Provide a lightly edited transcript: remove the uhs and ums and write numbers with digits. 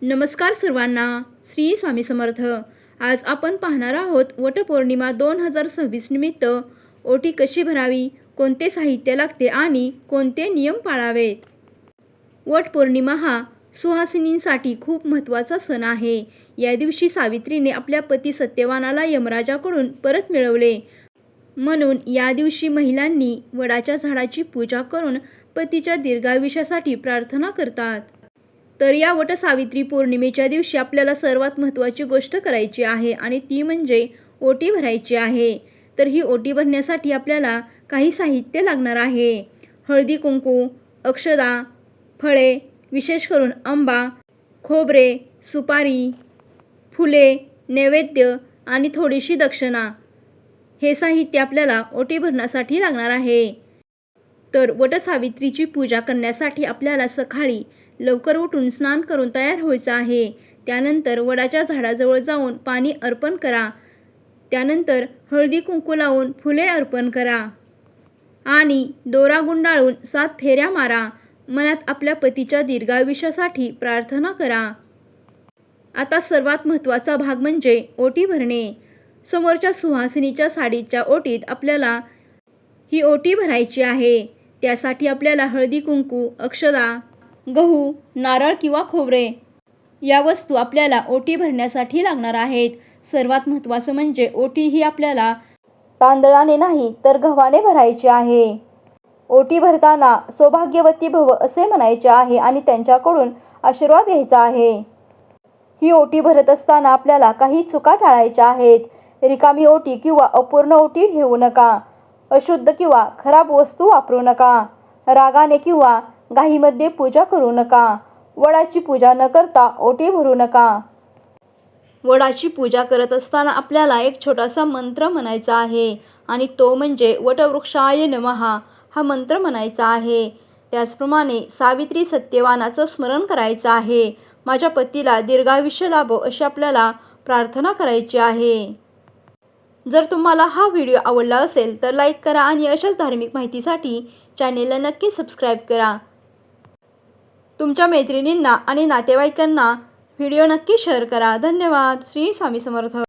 नमस्कार सर्वांना, श्री स्वामी समर्थ। आज आपण पाहणार आहोत वटपौर्णिमा 2026 निमित्त ओटी कशी भरावी, कोणते साहित्य लागते आणि कोणते नियम पाळावेत। वटपौर्णिमा हा सुहासिनींसाठी खूप महत्त्वाचा सण आहे। या दिवशी सावित्रीने आपल्या पती सत्यवानाला यमराजाकडून परत मिळवले, म्हणून या दिवशी महिलांनी वडाच्या झाडाची पूजा करून पतीच्या दीर्घायुष्यासाठी प्रार्थना करतात। तर या वटसावित्री पौर्णिमेच्या दिवशी आपल्याला सर्वात महत्त्वाची गोष्ट करायची आहे आणि ती म्हणजे ओटी भरायची आहे। तर ही ओटी भरण्यासाठी आपल्याला काही साहित्य लागणार आहे। हळदी कुंकू, अक्षदा, फळे, विशेष करून आंबा, खोबरे, सुपारी, फुले, नैवेद्य आणि थोडीशी दक्षिणा हे साहित्य आपल्याला ओटी भरण्यासाठी लागणार आहे। तर वटसावित्रीची पूजा करण्यासाठी आपल्याला सकाळी लवकर उठून स्नान करून तयार व्हायचं आहे। त्यानंतर वडाच्या झाडाजवळ जाऊन पाणी अर्पण करा। त्यानंतर हळदी कुंकू लावून फुले अर्पण करा आणि दोरा गुंडाळून 7 फेऱ्या मारा। मनात आपल्या पतीच्या दीर्घायुष्यासाठी प्रार्थना करा। आता सर्वात महत्त्वाचा भाग म्हणजे ओटी भरणे। समोरच्या सुहासिनीच्या साडीच्या ओटीत आपल्याला ही ओटी भरायची आहे। त्यासाठी आपल्याला हळदी कुंकू, अक्षदा, गहू, नारळ किंवा खोबरे या वस्तू आपल्याला ओटी भरण्यासाठी लागणार आहेत। सर्वात महत्त्वाचं म्हणजे ओटी ही आपल्याला तांदळाने नाही तर गव्हाने भरायची आहे। ओटी भरताना सौभाग्यवती भव असे म्हणायचे आहे आणि त्यांच्याकडून आशीर्वाद घ्यायचा आहे। ही ओटी भरत असताना आपल्याला काही चुका टाळायच्या आहेत। रिकामी ओटी किंवा अपूर्ण ओटी ठेवू नका। अशुद्ध किंवा खराब वस्तू वापरू नका। रागाने किंवा घाईमध्ये पूजा करू नका। वडाची पूजा न करता ओटी भरू नका। वडाची पूजा करत असताना आपल्याला एक छोटासा मंत्र म्हणायचा आहे आणि तो म्हणजे वटवृक्षाय नमः हा मंत्र म्हणायचा आहे। त्याचप्रमाणे सावित्री सत्यवानाचं स्मरण करायचं आहे। माझ्या पतीला दीर्घायुष्य लाभो अशी आपल्याला प्रार्थना करायची आहे। जर तुम्हाला हा व्हिडिओ आवडला असेल तर लाईक करा आणि अशाच धार्मिक माहितीसाठी चॅनेलला नक्की सबस्क्राईब करा। तुमच्या मैत्रिणींना आणि नातेवाईकांना व्हिडिओ नक्की शेअर करा। धन्यवाद। श्री स्वामी समर्थ।